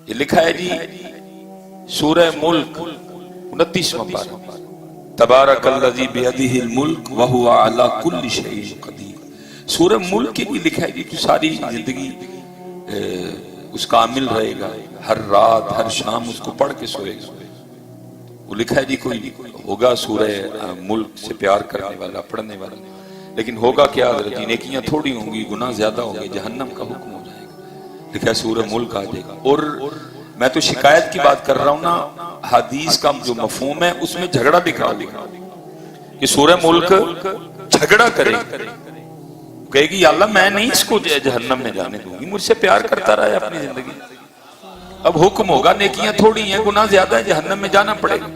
یہ لکھا ہے جی سورہ ملک 29واں پارہ، تبارک الذی بیدہ الملک وہو علی کل شیء قدیر۔ سورہ ملک کے لیے لکھا ہے جی کہ ساری زندگی اس کا عامل رہے گا، ہر رات ہر شام اس کو پڑھ کے سوئے گا۔ وہ لکھا ہے جی کوئی ہوگا سورہ ملک سے پیار کرنے والا، پڑھنے والا، لیکن ہوگا کیا حضرت جی؟ نیکیاں تھوڑی ہوں گی، گناہ زیادہ ہوں گے، جہنم کا حکم ہو جائے گا۔ لکھا ہے سورہ ملک آ جائے گا۔ اور میں تو شکایت کی بات کر رہا ہوں نا، حدیث کا جو مفہوم ہے اس میں جھگڑا دکھا ہوا کہ سورہ ملک جھگڑا کرے، کہے گی یا اللہ میں نہیں اس کو جہنم میں جانے دوں گی، مجھ سے پیار کرتا رہا ہے اپنی زندگی۔ اب حکم ہوگا نیکیاں تھوڑی ہیں، گناہ زیادہ ہے، جہنم میں جانا پڑے گا۔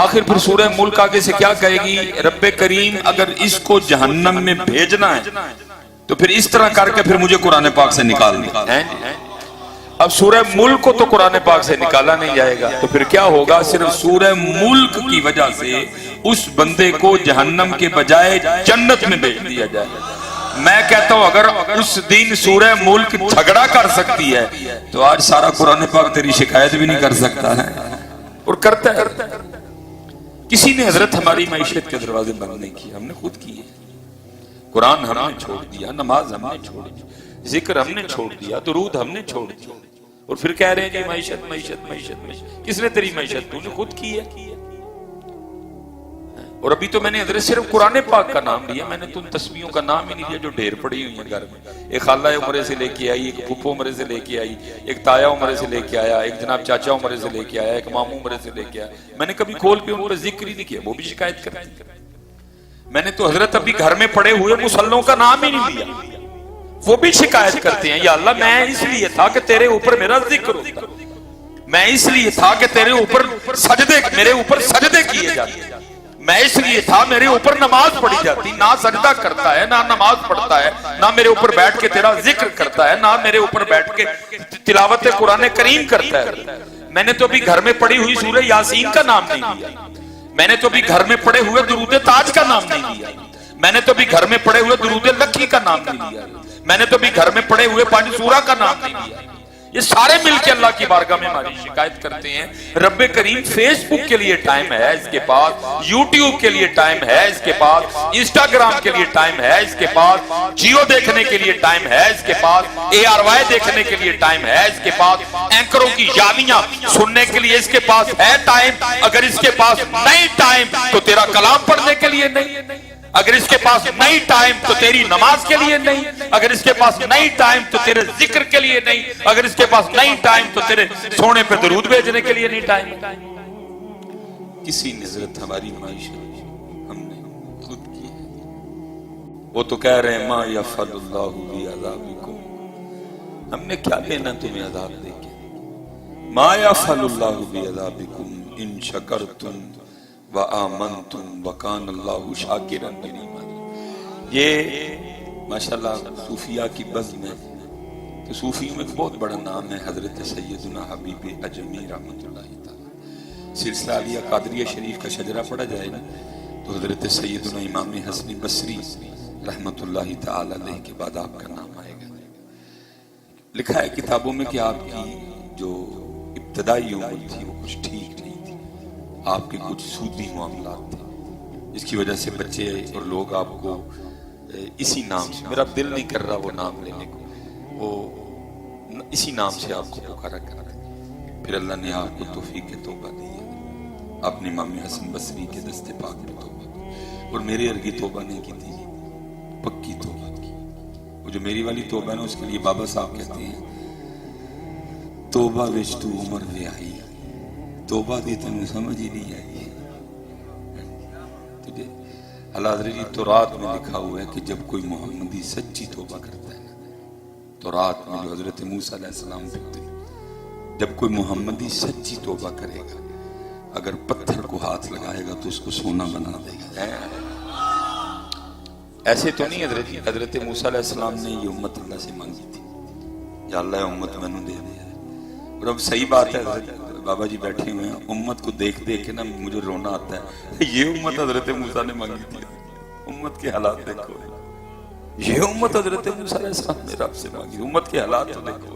آخر پھر سورہ ملک آگے سے کیا کہے گی؟ رب کریم اگر اس کو جہنم میں بھیجنا ہے تو پھر اس طرح کر کے پھر مجھے قرآن پاک سے نکال دیں۔ اب سورہ ملک کو تو قرآن پاک سے نکالا نہیں جائے گا، تو پھر کیا ہوگا؟ صرف سورہ ملک کی وجہ سے اس بندے کو جہنم کے بجائے جنت میں بھیج دیا جائے گا۔ میں کہتا ہوں اگر اس دن سورہ ملک جھگڑا کر سکتی ہے تو آج سارا قرآن پاک تیری شکایت بھی نہیں کر سکتا ہے، اور کرتا ہے۔ کسی نے حضرت ہماری معیشت کے دروازے بند نہیں کیے، ہم نے خود کیے۔ قرآن ہم نے چھوڑ دیا، نماز ہم نے چھوڑ دی، ذکر ہم نے چھوڑ دیا، درود ہم نے چھوڑ دیا، اور پھر کہہ رہے ہیں کہ معیشت معیشت معیشت معیشت۔ کس نے تیری معیشت؟ تو نے خود کی ہے۔ اور ابھی تو میں نے حضرت صرف قرآن پاک کا نام لیا، میں نے تو ان تسبیحوں کا نام ہی نہیں لیا جو ڈھیر پڑی ہوئی ہیں گھر میں۔ ایک خالہ عمرے سے لے کے آئی، ایک پھپھو عمرے سے لے کے آئی، ایک تایا عمرے سے لے کے آیا، ایک جناب چاچا عمرے سے لے کے آیا، ایک ماموں عمرے سے لے کے آیا۔ میں نے کبھی کھول کے ان پر ذکر ہی نہیں کیا، وہ بھی شکایت کرتے۔ میں نے تو حضرت ابھی گھر میں پڑے ہوئے مصلوں کا نام ہی نہیں لیا، وہ بھی شکایت کرتے ہیں یا اللہ میں اس لیے تھا کہ تیرے اوپر میرا ذکر ہوتا، میں اس لیے تھا کہ تیرے اوپر سجدے، میرے اوپر سجدے کیے جاتے، میں اس لیے تھا میرے اوپر نماز پڑھی جاتی۔ نہ سجدہ کرتا ہے، نہ نماز پڑھتا ہے، نہ میرے اوپر بیٹھ کے تیرا ذکر کرتا ہے، نہ میرے اوپر بیٹھ کے تلاوت قرآن کریم کرتا ہے۔ میں نے تو ابھی گھر میں پڑھی ہوئی سورہ یاسین کا نام نہیں لیا، میں نے تو ابھی گھر میں پڑھے ہوئے درود تاج کا نام نہیں لیا، میں نے تو ابھی گھر میں پڑھے ہوئے درود لکھی کا نام نہیں لیا، میں نے تو ابھی گھر میں پڑھے ہوئے پانچ سورہ کا نام نہیں لیا۔ یہ سارے مل کے اللہ کی بارگاہ میں ہماری شکایت کرتے ہیں۔ رب کریم فیس بک کے لیے ٹائم ہے اس کے پاس، یوٹیوب کے لیے ٹائم ہے اس کے پاس، انسٹاگرام کے لیے ٹائم ہے اس کے پاس، جیو دیکھنے کے لیے ٹائم ہے اس کے پاس، ARY دیکھنے کے لیے ٹائم ہے اس کے پاس، اینکروں کی یادیاں سننے کے لیے اس کے پاس ہے ٹائم۔ اگر اس کے پاس نہیں ٹائم تو تیرا کلام پڑھنے کے لیے نہیں، اگر اس کے پاس نہیں ٹائم تو تیری نماز کے لیے نہیں، اگر اس کے پاس نہیں ٹائم تو تیرے ذکر کے لیے نہیں، اگر اس کے پاس نہیں ٹائم تو تیرے سونے پہ درود بھیجنے کے لیے نہیں ٹائم۔ کسی نے حضرت ہماری معیشت ہم نے خود کی ہے۔ وہ تو کہہ رہے ہیں ما یفعل اللہ بعذابکم، ہم نے کیا لینا تمہیں عذاب دے کے؟ ما یفعل اللہ بعذابکم ان شکرتم وآمنتم وکان اللہ شاکرا علیم۔ یہ ماشاءاللہ صوفیاء کی بزم ہے، تو صوفیوں میں ایک بہت بڑا نام ہے حضرت سیدنا حبیب اجمی رحمۃ اللہ تعالی۔ سلسلہ علیہ قادریہ شریف کا شجرہ پڑھا جائے نا تو حضرت سیدنا امام حسن بصری رحمۃ اللہ تعالی علیہ کے بعد آپ کا نام آئے گا۔ لکھا ہے کتابوں میں کہ آپ کی جو ابتدائی عمر تھی وہ کچھ ٹھیک نہیں تھی، آپ کے کچھ سودی معاملات تھے، جس کی وجہ سے بچے اور لوگ آپ کو اسی نام سے، میرا دل نہیں کر رہا وہ نام لینے کو، وہ اسی نام سے آپ کو پکارا کرتے ہیں۔ پھر اللہ نے آپ کو توفیق توبہ دی ہے، آپ نے امام حسن بصری کے دست پاک پہ توبہ کی، اور میرے ارگی توبہ نہیں کی تھی، پکی توبہ کی۔ وہ جو میری والی توبہ ہے نا، اس کے لیے بابا صاحب کہتے ہیں توبہ وچ تو عمر وے آئی، توبہ دی تنو سمجھ ہی نہیں آئی۔ تجھے اللہ حضرت جی تورات میں لکھا ہوا ہے کہ جب کوئی محمدی سچی توبہ کرتا ہے، تورات میں جو حضرت موسیٰ علیہ السلام پڑھتے ہیں، جب کوئی محمدی سچی توبہ کرے گا، اگر پتھر کو ہاتھ لگائے گا تو اس کو سونا بنا دے گا۔ ایسے تو نہیں حضرت موسیٰ علیہ السلام نے یہ امت اللہ سے مانگی تھی، یا اللہ امت میں نے دے دیا۔ اور اب صحیح بات ہے، حضرت بابا جی بیٹھے ہوئے ہیں، امت کو دیکھ دیکھ کے نا مجھے رونا آتا ہے، یہ امت حضرت موسیٰ نے مانگی تھی، امت کے حالات دیکھو، یہ امت حضرت موسیٰ علیہ السلام نے رب سے مانگی، امت کے حالات تو دیکھو۔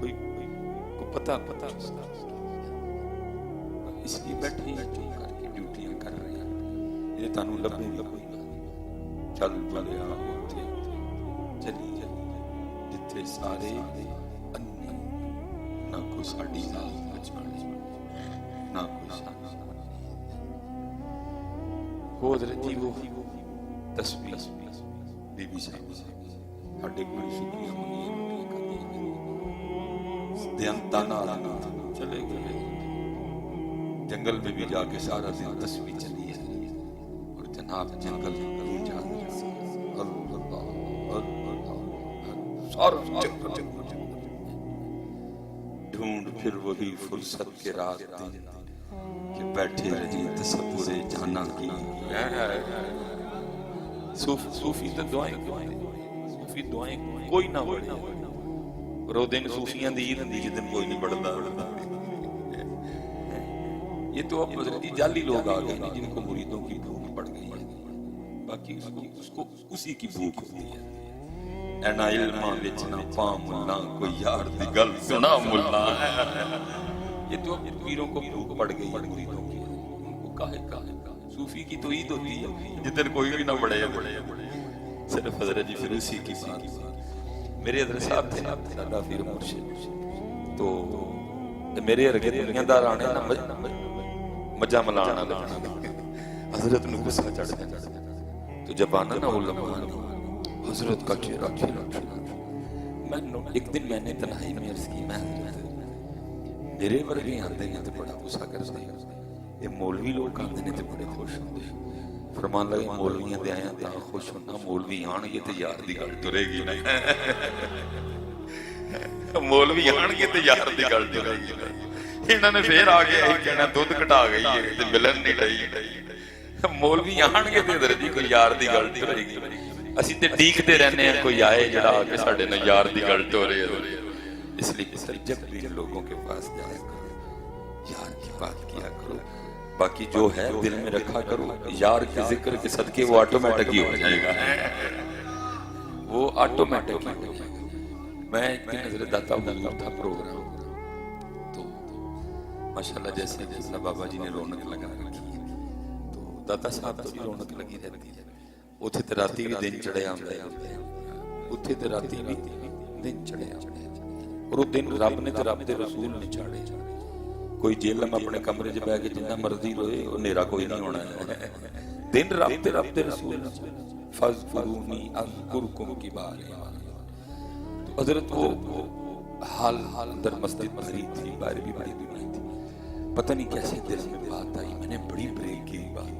کوئی پتا اس لیے بیٹھے ہیں چپ کر کے ڈیوٹیاں کر رہے ہیں. یہ تانوں لبے چل پلیا اتھے چلی جتھے سارے نہ کوئی ساڈی نال بچانے نہ کوئی حضرت جی وہ تسبیح بی بی صاحب ساڈے کوئی شکریہ منی دیانتا نال چلے گئے جنگل میں بھی جا کے سارا دن تسبیح چلی ہے اور جناب جنگل گونجا سارا جنگل ڈھونڈ پھر وہی فرصت کے رات دن کہ بیٹھے رہی تصور جانا کی. صوفی تو دعائیں صوفی دعائیں کوئی نہ پڑھے اور وہ دن صوفیاں دی عید ہوندی جس دن کوئی نہیں پڑھتا. یہ تو اب حضرت جعلی لوگ آ گئے جن کو مریدوں کی بھوک پڑ گئی ہے, باقی اس کو اسی کی بھوک ہوتی ہے. اینا علماں وچ نہ پا ملا کوئی یار دی گل سنا ملا. یہ تو اب پیروں کو بھوک پڑ گئی ہے مریدوں کی, ان کو کاہے صوفی کی تو عید ہوتی ہے جس دن کوئی بھی نہ پڑھے. صرف حضرت جی فروسی کی بات. میرے حضرت صاحب تھے دادا پیر مرشد, تو میرے ارگے دنیا دار آنے نہ مجا ملانا لگنا حضرت نے غصہ چڑھ جاتا. تو جب آنا نہ علماء حضرت کا چہرہ کھلا ایک دن میں نے تنہائی میں عرض کی, میں میرے ورگے آندے ہیں تو بڑا غصہ کرتے ہیں, یہ مولوی لوگ آندے ہیں تو بڑے خوش ہوتے ہیں. فرمان لگے مولویاں دے آیا تا خوش ہونا, مولوی آن گے تو یار دی گل ترے گی نہیں. مولوی آن گے تو یار دی گل ترے گی نہیں. انہوں نے پھر آ گیا کہنا دودھ کٹا گئی ہے تو ملن نہیں رہی. مولوی آن گے تو ادھر جی کوئی یار دی گل ترے گی. اسی تے ڈیکتے رہنے ہیں کوئی آئے جڑا آ کے ساڈے نال یار دی گل تورے. اس لیے جب بھی لوگوں کے پاس جایا کرو یار کی بات کیا کرو, باقی جو ہے دل میں رکھا کرو. یار کے ذکر کے صدقے وہ آٹومیٹک ہی ہو جائے گا, وہ آٹومیٹک ہی ہو جائے گا. میں ایک دن حضرت داتا حضور تھا پروگرام, تو ماشاءاللہ جیسے جیسا بابا جی نے رونق لگا رکھی ہے, تو داتا صاحب تو بھی رونق لگی رہتی ہے. اتھے تے راتی بھی دن چڑھے آندے, اتھے تے راتی بھی دن چڑھے آندے, اور وہ دن رب نے تے رب دے رسول نے چاڑے. کوئی جیل میں اپنے کمرے چ بیٹھ کے جنہ مرضی روئے نیرا کوئی نہیں ہونا ہے. دن رب دے رسول فذکرونی اذکرکم کی بار. تو حضرت وہ حال اندر مسجد بھری تھی, باہر بھی بڑی دنیا تھی. پتہ نہیں کیسے دل میں بات آئی, میں نے بڑی بریک کی بات,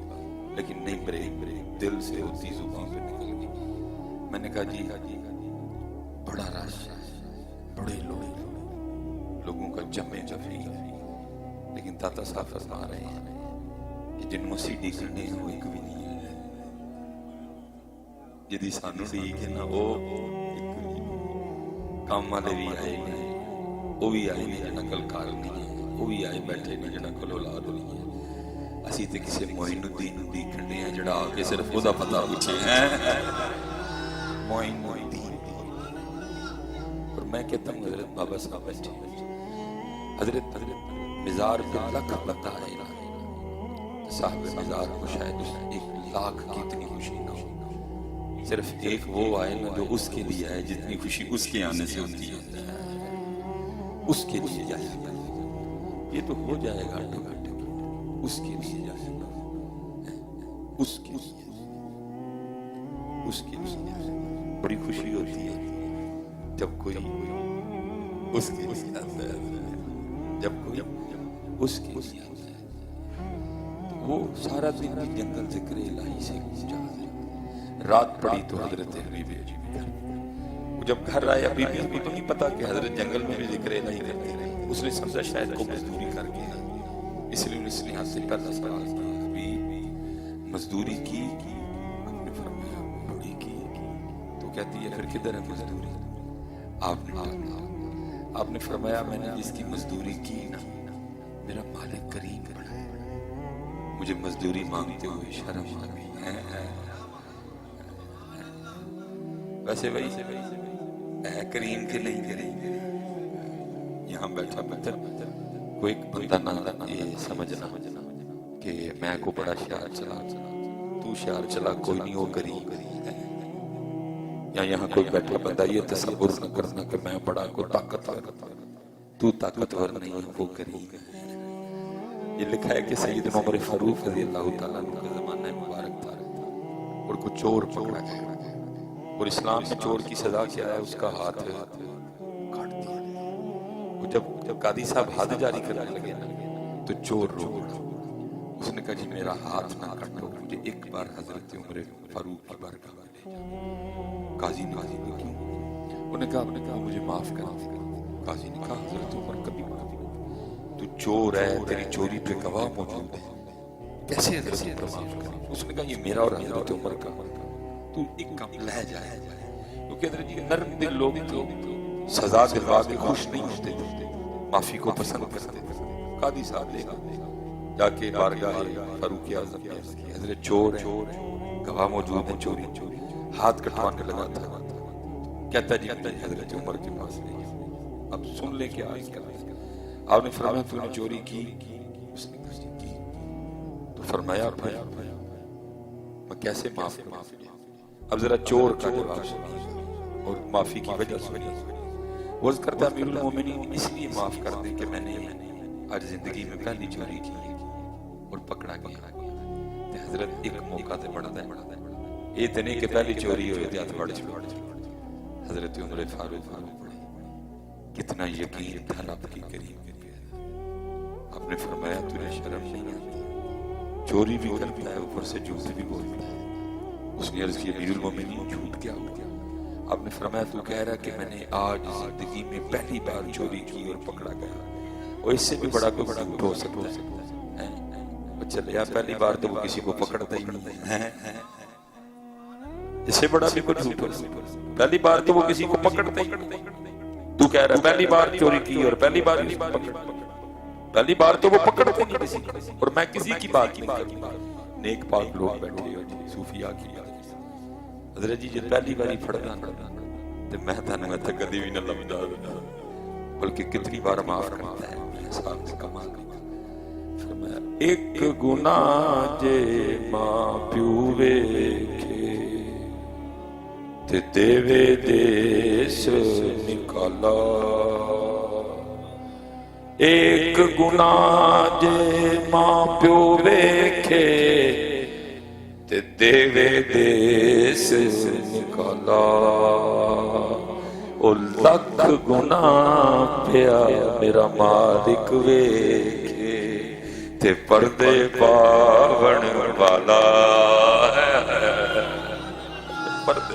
لیکن نہیں بریک دل سے ہوتی زبان پہ نکل گئی. میں نے کہا جی بڑا رش بڑے لوگوں کا جمع جفری, لیکن داتا صاحب فرما رہے ہیں کہ جن مسیحی کرنے ہیں وہ ایک بھی نہیں ہے. جدی سانو ڈیک ہے نا وہ کام والے بھی آئے ہیں, وہ بھی آئے نہیں جنہ کل کار نہیں ہے, وہ بھی آئے بیٹھے نہیں جنہ کل اولاد نہیں ہے. اسی تے کسے معین الدین دیکھنے ہیں جڑا آ کے صرف خدا پتہ پوچھے ہیں معین الدین. اور میں کہتا ہوں حضرت بابا صاحب بیٹھے, حضرت مزار پہ لکھ بندہ ہے, صاحب مزار کو شاید 1,00,000 کی اتنی خوشی نہ ہو. صرف ایک وہ آئے نا جو اس کے لیے آئے, جتنی خوشی اس کے آنے سے ہوتی ہے اس کے لیے جائے گا. یہ تو ہو جائے گا آٹومیٹک, اس کے لیے جائے گا, اس کے لیے بڑی خوشی ہوتی ہے جب کوئی اس کے لیے آتا ہے, جب کوئی اس کے لیے آتا ہے. وہ سارا دن جنگل ذکر الہی سے گزرا, رات پڑی تو حضرت حبیب جی وہ جب گھر آیا, بی بی کو تو نہیں پتا کہ حضرت جنگل میں بھی ذکر الہی کرتے رہے. اس نے سمجھا شاید کو مزدوری کر کے, اس لیے اس نے ہاتھ سے پہلا سوال کیا, مزدوری کی؟ نے فرمایا بڑی کی. تو کہتی ہے پھر کدھر ہے مزدوری؟ آپ نے فرمایا میں نے جس کی مزدوری کی نا میرا مالک کریم بڑا ہے, مجھے مزدوری مانگتے ہوئے شرم آ گئی. ویسے بھائی کریم کے نہیں کریں یہاں بیٹھا پتھر کوئی بندہ نہ یہ سمجھنا کہ میں کو بڑا شعر چلا تو شعر چلا کوئی نہیں وہ غریب ہے، یا یہاں کوئی بیٹھا بندہ یہ تصور نہ کرنا کہ میں بڑا کو طاقتور تو طاقتور نہیں ہے وہ غریب ہے۔ یہ لکھا ہے کہ سیدنا عمر فاروق رضی اللہ تعالیٰ عنہ کا زمانہ مبارک تھا اور کو چور پکڑا گیا، اور اسلام میں چور کی سزا کیا ہے؟ اس کا ہاتھ کاٹ دیا۔ جب قاضی صاحب حد جاری کرنے لگے نا تو چور رو پڑا، اس نے کہا جی میرا ہاتھ نہ کاٹو، مجھے ایک بار حضرت عمر فاروق کی بارگاہ میں لے جاؤ۔ قاضی نے کیوں؟ انہوں نے کہا مجھے معاف کرا۔ قاضی نے کہا حضرت عمر کبھی معاف نہیں، تو چور ہے، تیری چوری پہ گواہ موجود ہے، کیسے حضرت عمر معاف کرے؟ اس نے کہا یہ میرا اور حضرت عمر کا تو ایک کام لہ جائے، کیونکہ حضرت جی نرم دل لوگ تو سزا دلوا کے خوش نہیں ہوتے تھے، معافی کو پسند کرتے تھے۔ قاضی صاحب لے جا کے بارگاہ فاروق اعظم کی حضرت چور ہے، گواہ موجود ہیں، چوری ہاتھ کٹوانے لگا تھا، کہتا جی حضرت عمر کے پاس لے گیا، اب سن لے کہ آج کیا آپ نے فرمایا تو نے چوری کی؟ اس نے کہا کی۔ تو فرمایا بھائی میں کیسے معاف کروں؟ اب ذرا چور کا جواب سنیے اور معافی کی وجہ سنیے۔ وہ کرتا امیر المومنین اس لیے معاف کر دیں کہ میں نے آج زندگی میں پہلی چوری کی اور پکڑا گیا، حضرت ایک موقع تے بڑھتا ہے یہ تو نہیں کہ پہلی چوری ہوئی تھی ہاتھ بڑھ چکا۔ حضرت عمر فاروق کتنا یقین تھا رب کی کریم پہ، آپ نے فرمایا تجھے شرم نہیں آتی؟ چوری بھی کرتا ہے اوپر سے جھوٹ بھی بولتا ہے۔ اس نے عرض کی امیر المومنین جھوٹ کیا ہو گیا؟ آپ نے فرمایا تو کہہ رہا کہ میں نے آج زندگی میں پہلی بار چوری کی اور پکڑا گیا، اور اس سے بھی بڑا کوئی جھوٹ ہو سکتا ہے؟ چلے یا پہلی بار تو وہ کسی کو پکڑتا ہی نہیں ہے، اس سے بڑا بھی کوئی جھوٹ ہو سکتا ہے؟ پہلی بار تو وہ کسی کو پکڑتا ہی نہیں، تو کہہ رہا پہلی بار چوری کی اور پہلی بار کسی کو پکڑ، پہلی بار تو وہ پکڑتے نہیں کسی کو، اور میں کسی کی بات نہیں کرتا، نیک پاک لوگ بیٹھے ہو جی صوفیاء کی حضرت جی جب پہلی باری پڑھنا تو میں تھانے میں تھا کدی بھی نہ لمدہ بلکہ کتنی بار معاف کرتا ہے احسان سے کمال فرمایا ایک گناہ جے ماں پیو ویکھے تے دیوے دیس نکالا ایک گناہ جے ماں پیو ویکھے تے دیوے دیس نکالا او لکھ گناہ پیا میرا مالک ویکھے تے پردے پاون والا پردے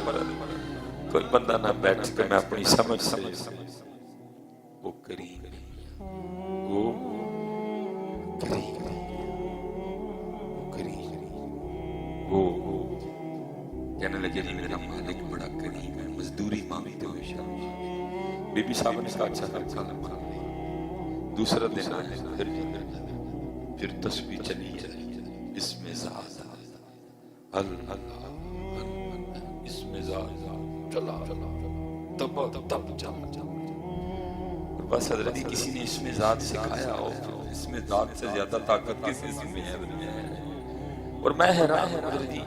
کوئی بندہ نہ بیٹھ کے میں اپنی سمجھ سے وہ کریم وہ کریم کہنے لگے جی میرا مالک بڑا کریم ہے مزدوری مانگتے ہوئے شاہ بی بی صاحب نے کہا اچھا کالم کھا لے دوسرا دن آئے پھر تسبیح چلی ہے اس میں ذات اللہ اس میں ذات چلا تب چلا اور بس حضرت کسی نے اس میں ذات سکھایا ہو اس میں ذات سے زیادہ طاقت کسی میں ہے اور میں حیران ہوں حضرت جی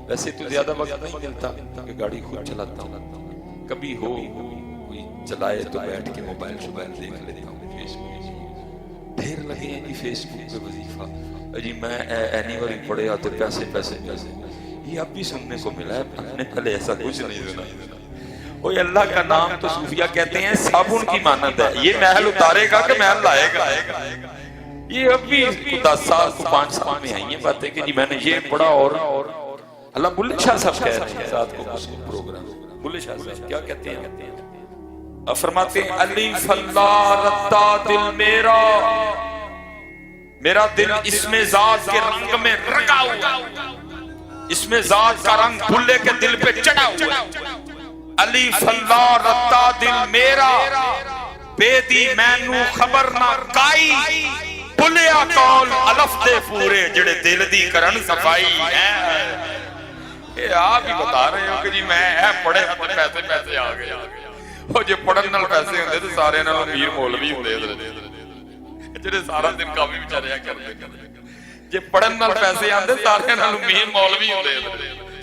ویسے تو زیادہ وقت نہیں ملتا کہ گاڑی خود چلاتا ہوں کبھی ہو کوئی چلائے تو بیٹھ کے موبائل دیکھ لیتا ہوں فیس بک ڈھیر لگے ہیں جی فیس بک پہ وظیفہ جی میں اینیوری پڑے آتے پیسے یہ اب بھی سننے کو ملا ہے ہم نے پہلے ایسا کچھ نہیں سنا وہ اللہ کا نام تو صوفیہ کہتے ہیں صابن کی مانند ہے یہ محل اتارے گا کہ محل لائے گا یہ اب بھی 10 سال 5 سال میں آئی ہیں باتیں کہ جی میں نے یہ پڑھا اور اللہ بلے شاہ صاحب کہہ رہے ہیں ساتھ کو پروگرام بلے شاہ صاحب کیا کہتے ہیں فرماتے ہیں الف اللہ رتا دل میرا دل اس میں ذات کے رنگ میں رنگا ہوا اس میں ذات کا رنگ بھلے کے دل پہ چڑھا ہوا الف اللہ رتا دل میرا بے دی مینو خبر نہ کائی بھلیا کول الف دے پورے جڑے دل دی کرن صفائی ہے یہ آپ ہی بتا رہے ہو کہ جی میں پڑھے پیسے آ گئے ਉਹ ਜੇ ਪੜਨ ਨਾਲ ਪੈਸੇ ਹੁੰਦੇ ਤੇ ਸਾਰਿਆਂ ਨਾਲੋਂ ਅਮੀਰ ਮੌਲਵੀ ਹੁੰਦੇ ਜਿਹੜੇ ਸਾਰਾ ਦਿਨ ਕੰਮ ਹੀ ਵਿਚਾਰਿਆ ਕਰਦੇ ਨੇ। ਜੇ ਪੜਨ ਨਾਲ ਪੈਸੇ ਆਉਂਦੇ ਸਾਰਿਆਂ ਨਾਲੋਂ ਅਮੀਰ ਮੌਲਵੀ ਹੁੰਦੇ,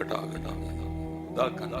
ਘਟਾ ਘਟਾ ਦਾ ਕਰਨਾ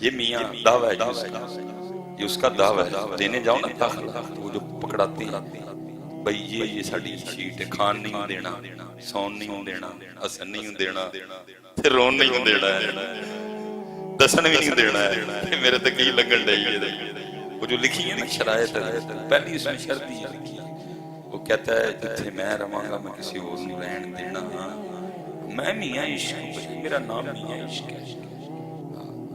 یہ میاں دعویٰ ہے اس کا، یہ اس کا دعویٰ ہے. دینے جاؤ نا داخلہ تو وہ جو پکڑاتے ہیں بھئی یہ ساڑی شیٹ ہے، کھان نہیں دینا، سون نہیں دینا، حسن نہیں دینا، پھر رون نہیں دینا ہے، دسن بھی نہیں دینا ہے. میرے تک یہ لگن رہی ہے وہ جو لکھی ہے نا شرائط پہلی اس میں شرط ہی لکھی ہے. وہ کہتا ہے جتھے میں رہاں گا میں کسی اور نہیں رہن دینا، میں میاں عشق ہوں، میرا نام میاں عشق ہے.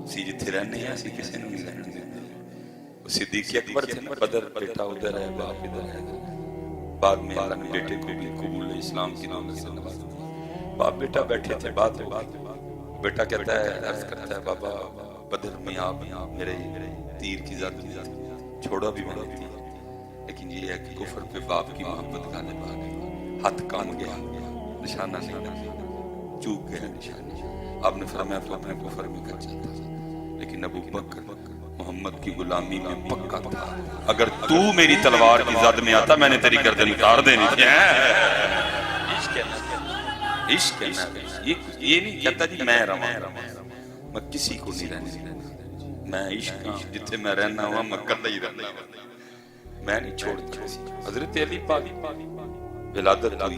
اسی جتھے رہنے ہیں اسی کسی نے نہیں رہن دینا. صدیق اکبر تھے نا، بدر بیٹا ادھر ہے باپ ادھر ہے. بعد میں اللہ نے بیٹے کو بھی قبول اسلام کی دولت سے نواز دیا. باپ بیٹا بیٹھے تھے، بات ہو بیٹا کہتا ہے عرض کرتا ہے بابا بدر میں آپ میرے تیر کی ذات چھوڑا بھی میں تھی، لیکن یہ ہے کہ کفر پہ باپ کی محبت غالب آ گئی، ہاتھ کام گیا، نشانہ نہیں لگا، چوک گیا نشانہ. آپ نے فرمایا تو اپنے کفر میں کر جاتا، لیکن ابو بکر محمد کی غلامی میں پکا تھا. اگر تو میری تلوار کی زد میں آتا میں نے تیری گردن اتار دینی تھی. عشق ہے یہ نہیں کہتا جی میں رہا میں کسی کو نہیں رہنے دینا، میں عشق جتنے میں رہنا ہوا میں کل ہی رہنا ہوا، میں نہیں چھوڑتا. حضرت علی پاک ولادت ہوئی،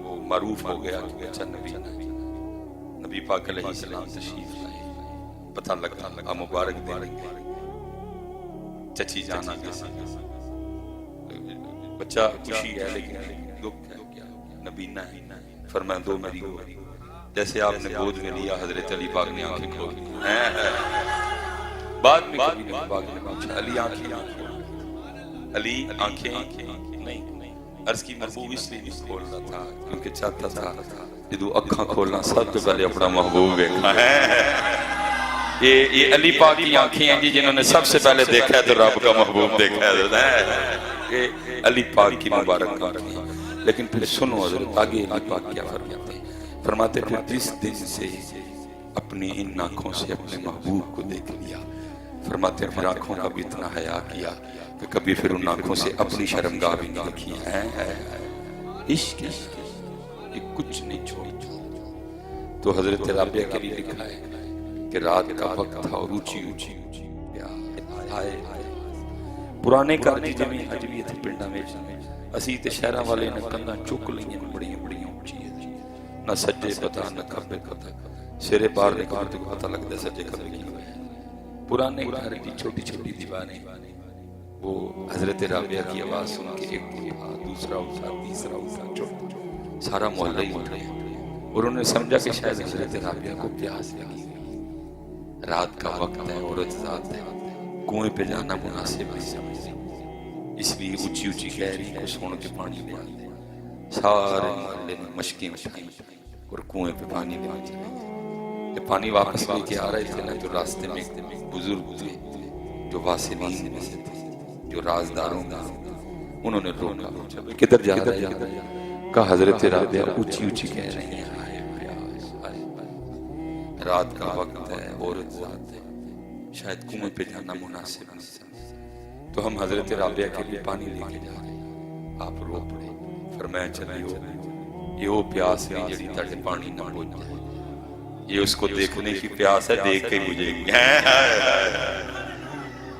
وہ معروف ہو گیا کہ اچھا نبی پاک علیہ السلام تشریف لائے. پتہ لگا مبارک دیں چچی جانا کیسا بچہ خوشی ہے لیکن دکھ ہے نبینا ہے. فرمایا دو میری گود، جیسے آپ نے گود میں لیا حضرت علی پاک نے آنکھیں کھول دی. بعد میں کبھی نبی پاک نے پوچھا علی آنکھیں، علی آنکھیں نہیں. عرض کی محبوب اس لیے نہیں کھول رہا تھا کیونکہ چاہتا تھا جدو اکھاں کھولنا سب سے پہلے اپنا محبوب دیکھا ہے. یہ علی پاک کی آنکھیں ہیں جی جنہوں نے سب سے پہلے دیکھا ہے تو رب کا محبوب دیکھا ہے. یہ علی پاک کی مبارک آنکھیں ہیں. لیکن پھر سنو حضرت آگے علی پاک کیا فرماتے ہیں، فرماتے پھر جس دن سے اپنی ان آنکھوں سے اپنے محبوب کو دیکھ لیا، فرماتے ہیں پھر آنکھوں کا بھی اتنا حیا کیا کہ کبھی پھر ان آنکھوں سے اپنی شرمگاہ بھی نہیں رکھی ہے. عشق یہ کچھ نہیں چھوڑ. تو حضرت رابعہ کے لیے لکھا ہے کہ رات کا وقت تھا اور اونچی اونچی آئے پرانے گھر دی جمی حجوی تھی پنڈا میں اسی تے شہراں والے نے کنداں چک لئیاں بڑیاں بڑیاں اونچی نہ سجے پتہ نہ کھبے پتہ، سرے باہر نکال تو پتہ لگتا سجے کھبے کی ہوئے. پرانے گھر کی چھوٹی چھوٹی دیواریں، وہ حضرت رابعہ کی آواز سن کے ایک اٹھا دوسرا اٹھا تیسرا اٹھا چھوٹا سارا محلہ ہی اٹھ رہے اور انہوں نے سمجھا کہ شاید حضرت رابعہ کو پیاس لگی، رات کا وقت ہے، عورت ذات ہے، کنویں پہ جانا مناسب نہیں سمجھتے، اس لیے اونچی اونچی کہہ رہی کو سن کے پانی لے آتے. سارے محلے میں مشکیں اٹھائیں اور کنویں پہ پانی لے آتے. جب پانی واپس لے کے آ رہے تھے نا تو راستے میں ایک بزرگ تھے جو واصلین میں سے تھے، جو رازداروں میں سے، انہوں نے روکا کدھر جا رہے ہیں؟ کہا حضرت رابعہ اونچی اونچی کہہ رہی ہیں رات کا وقت ہے، عورت ذات ہے، شاید کنویں پہ جانا مناسب نہیں سمجھتے. تو ہم حضرت رابعہ کے لیے پانی لے کے جا رہے ہیں. آپ رو پڑے، فرمایا چلیو یہ وہ پیاس ہے جڑی تڑے پانی نہ بوجھ جائے، یہ اس کو دیکھنے کی پیاس ہے، دیکھ کے مجھے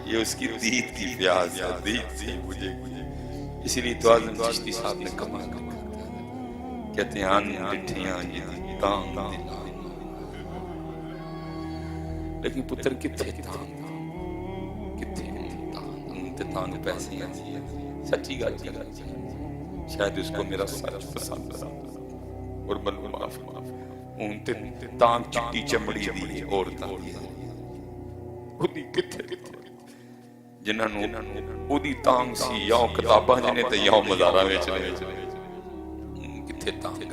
یہ اس کی دید کی پیاس ہے، دید سے مجھے. اسی لیے تو اعظم چشتی صاحب نے کمال کیا، کہتے ہیں آن ڈٹھیاں یہ تانگ دلا، لیکن پتر کتھے تانگ کتھے تانگ پیسے ہیں. سچی گل شاید اس کو میرا سچ پسند اور من معاف ان تے تانگ چٹی چمڑی دی عورتاں دی خودی کتھے جنہاں نوں اودی تانگ سی یا کتاباں جنے تے یا مزاراں وچ نے کتھے تانگ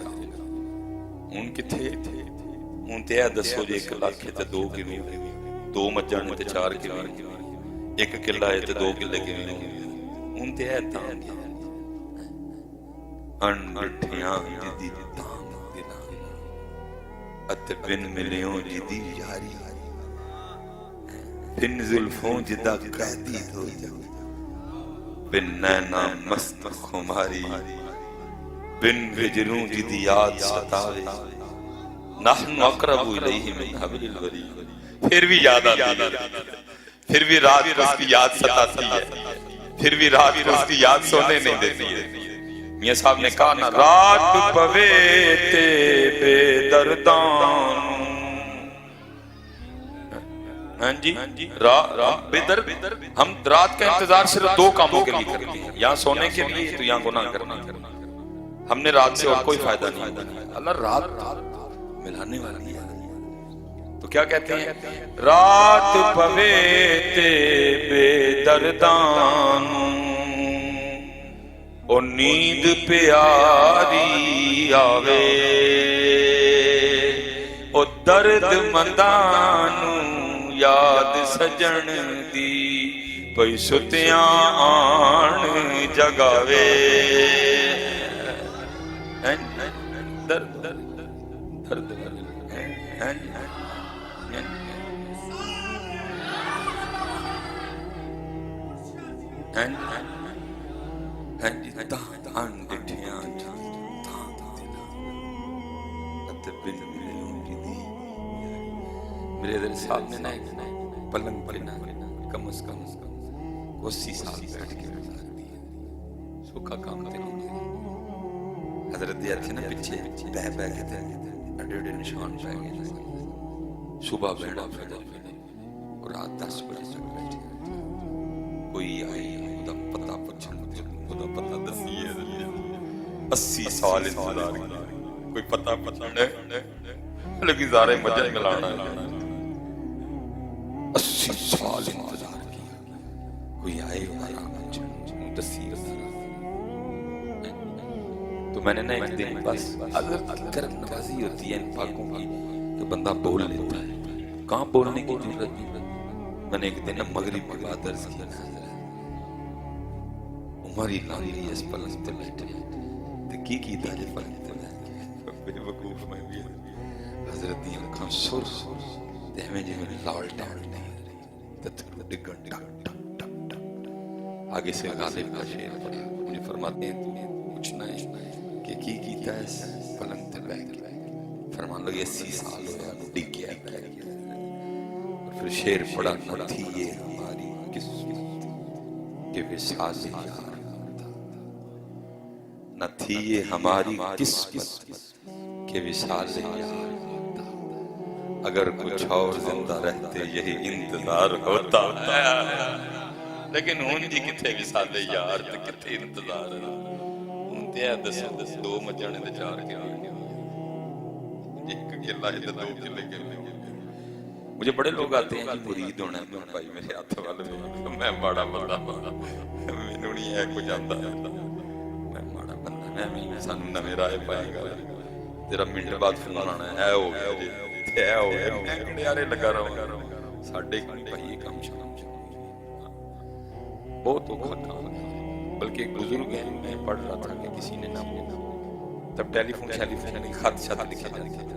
ان کتھے ان تے دسو جے 1 لاکھ تے 2 کلو 2 مجھاں تے 4 کلو 1 کلا ہے تے 2 کلے کلو ان تے تانگ انڈٹھیاں جدی تانگ دلا ات بن ملیوں جدی یاری بن زلفوں جدا قیدی ہو جا بن نینا مست خماری بن وجروں جدی یاد ستاوے نحن اقرب الیہ من حبل الورید. پھر بھی یاد آتی ہے، پھر بھی رات کو اس کی یاد ستاتی ہے، پھر بھی رات کو اس کی یاد سونے نہیں دیتی ہے۔ میاں صاحب نے کہا نا رات پوے تے بے دردان، ہاں جی بے درد، ہم رات کا انتظار صرف دو کاموں کے لیے کرتے ہیں، یا سونے کے لیے تو یا گناہ کرنا۔ ہم نے رات سے اور کوئی فائدہ نہیں، اللہ رات ملانے والی ہے۔ تو کیا کہتے ہیں؟ رات پوے تے بے دردان، او نیند پیاری آوے، او درد مندانو یاد سجن دی پئی ستیاں آن جگاوے۔ درد درد درد میرے دل صاحب نے پلنگ پر کم از کم 80 سال بیٹھ کے گزار دیے، سوکھا کام تے حضرت دیا تھے نا پیچھے بہ بہ کے تھے اڈے نشان پہ گئے، صبح بیٹھا فجر اور رات 10 بجے تک بیٹھے، کوئی آئی خدا پتہ پوچھن خدا پتہ دسیے 80 سال انتظار کیا، کوئی پتہ پوچھنے لیکن سارے مجھے ملانا ہے، 80 سال انتظار کیا، کوئی آئے دسی۔ تو میں نے نا ایک دن بس اللہ کی کرم نوازی ہوتی ہے ان پاکوں کی کہ بندہ بول لیتا ہے، کہاں بولنے کی ضرورت نہیں۔ میں نے ایک دن مغرب کے بعد عرض کیا عمر ہی لان لی اس پلنگ تے بیٹھے تے کی کیتا جے پلنگ تے بیٹھے، بے وقوف میں بھی حضرت دی اکھاں سر تے ہمیں جی میں لال ٹاڑ نہیں تے تھوڑا ڈگن ٹک ٹک ٹک ٹک۔ آگے سے غالب کا شعر پڑھا، مجھے فرماتے ہیں تو پوچھنا ہے کہ کی کیتا ہے اس پلنگ تے بیٹھ کے، فرمان لگے 80 سال ہوا ڈگ گیا، اور پھر شعر پڑھا نہ تھی یہ ہماری قسمت کہ وصال یار ہوتا، نہ تھی یہ ہماری قسمت کہ وصال یار ہوتا، اگر کچھ اور زندہ رہتے یہی انتظار ہوتا، لیکن ہون جی کتھے وصال یار تے کتھے انتظار ہے، دسو دو مجھانے دے 4 کے ایک کلا ہے 2 کلے کے۔ مجھے بڑے لوگ آتے ہیں جی مرید ہونا ہے، بھائی میرے ہاتھ والے میں ماڑا بندہ مینوں نہیں ہے کچھ آتا، میں ماڑا بندہ، میں سانوں نویں رائے پائے گا تیرا منٹ بعد فون آنا ہے، اے ہو گیا جی اے ہو گیا، میں کڑیارے لگا رہا ہوں ساڈے بھائی یہ کام شام بہت اوکھا کام ہے۔ بلکہ ایک بزرگ ہیں، میں پڑھ رہا تھا کہ کسی نے نام تب ٹیلی فون خط شط لکھے جاتے تھے،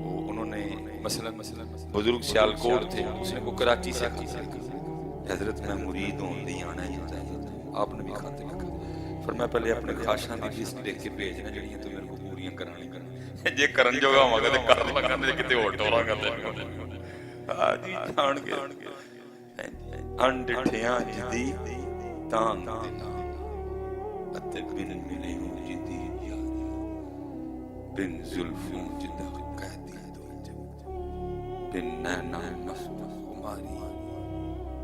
وہ انہوں نے مثلا بزرگ سیالکوٹ تھے، اس نے کو کراچی سے خط لکھا، حضرت میں مرید ہوں دی آنا ہی چاہیے، آپ نے بھی خط لکھا، پھر میں پہلے اپنے خواہشاں کی لسٹ لکھ کے بھیجنا جڑیاں تو میرے کو پوریاں کرانی کرنا، جے کرن جوگا ہوگا تے کر لگا تے کتے ہور ٹولا کرتے جی جان کے انڈٹھیاں جدی تانگ دینا اتے بن ملے ہوں جدی یاد بن زلفوں جدہ قیدی دو بن نینا نفت خماری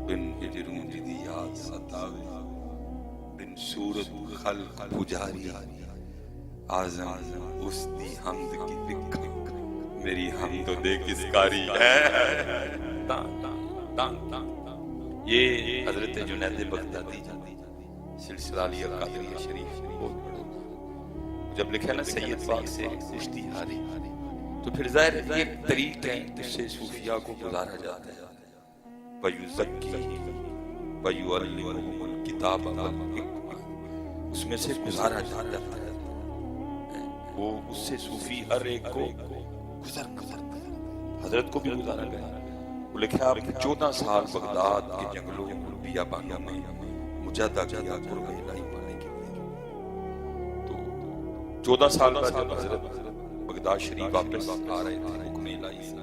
بن ہجروں جدی یاد ستاوے بن صورت خلق پجاری آزم اس دی حمد کی دکھا میری حمد و دے کس کاری ہے۔ یہ حضرت جنید بغدادی سلسلہ علیہ قادریہ شریف بہت بڑا، جب لکھا نا سید پاک سے اشتہاری تو پھر ظاہر ہے یہ طریق ہے جس سے صوفیاء کو گزارا جاتا ہے، وَيُزَكِّيهِمْ وَيُعَلِّمُهُمُ الْكِتَابَ وَالْحِکْمَةَ، اس میں سے گزارا جاتا ہے، وہ اس سے صوفی ہر ایک کو گزرنا پڑتا ہے، حضرت کو بھی گزارا گیا۔ وہ لکھا آپ 14 سال بغداد کے جنگلوں بیابانوں میں مجاہدہ کیا قرب الہی پانے کے لیے، تو 14 سال بعد جب حضرت بغداد شریف واپس آ رہے تھے حکم الہی سے،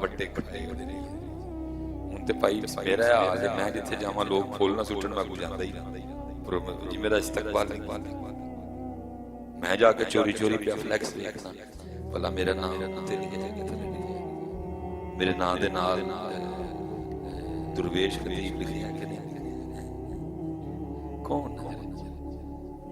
ਵੱਡੇ ਖੱਟੇ ਹੁਣ ਤੇ ਭਾਈ ਮੇਰਾ ਹਾਲ ਹੈ ਮੈਂ ਜਿੱਥੇ ਜਾਵਾਂ ਲੋਕ ਫੁੱਲ ਨਾ ਸੁੱਟਣ ਮੈਂ ਕੋ ਜਾਂਦਾ ਹੀ ਨਾ ਜੀ ਮੇਰਾ ਇਸਤਕਬਾਲ ਨਹੀਂ। ਮੈਂ ਜਾ ਕੇ ਚੋਰੀ ਚੋਰੀ ਪਿਆ ਫਲੈਕਸ ਦੇਖਣਾ ਭਲਾ ਮੇਰਾ ਨਾਮ ਤੇ ਲਿਖਿਆ ਗਿਆ ਕਿਤੇ ਮੇਰੇ ਨਾਮ ਦੇ ਨਾਲ ਦੁਰਵੇਸ਼ ਖਤੀਬ ਲਿਖਿਆ ਕਿ ਨਹੀਂ ਕੌਣ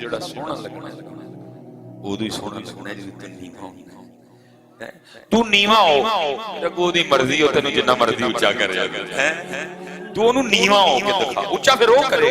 ਜਿਹੜਾ ਸੋਹਣਾ ਲੱਗਣਾ ਉਦੋਂ ਹੀ ਸੋਹਣਾ ਲੱਗਣਾ ਜਦੋਂ ਤੂੰ ਨੀਵਾਂ ਹੋਣਾ। ਤੂੰ ਨੀਵਾਂ ਹੋ ਤੇ ਉਹਦੀ ਮਰਜ਼ੀ ਹੋ ਤੈਨੂੰ ਜਿੰਨਾ ਮਰਜ਼ੀ ਉੱਚਾ ਕਰਿਆ ਹੈ। ਤੂੰ ਉਹਨੂੰ ਨੀਵਾਂ ਹੋ ਕੇ ਦਿਖਾ, ਉੱਚਾ ਫਿਰ ਉਹ ਕਰੇ।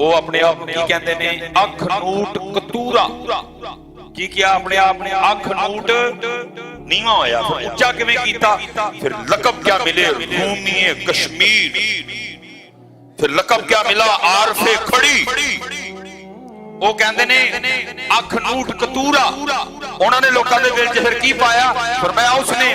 ਉਹ ਆਪਣੇ ਆਪ ਕੀ ਕਹਿੰਦੇ ਨੇ, ਅੱਖ ਨੂਟ ਕਤੂਰਾ। ਕੀ ਕਿਹਾ ਆਪਣੇ ਆਪ ਨੇ, ਅੱਖ ਨੂਟ ਨੀਵਾ ਹੋਇਆ। ਫਿਰ ਉੱਚਾ ਕਿਵੇਂ ਕੀਤਾ, ਫਿਰ ਲਕਬ ਕਿਆ ਮਿਲੇ, ਰੂਮੀਏ ਕਸ਼ਮੀਰ। ਫਿਰ ਲਕਬ ਕਿਆ ਮਿਲਾ, ਆਰਫੇ ਖੜੀ। ਉਹ ਕਹਿੰਦੇ ਨੇ ਅੱਖ ਨੂਟ ਕਤੂਰਾ। ਉਹਨਾਂ ਨੇ ਲੋਕਾਂ ਦੇ ਦਿਲ 'ਚ ਫਿਰ ਕੀ ਪਾਇਆ, ਫਰਮਾਇਆ ਉਸਨੇ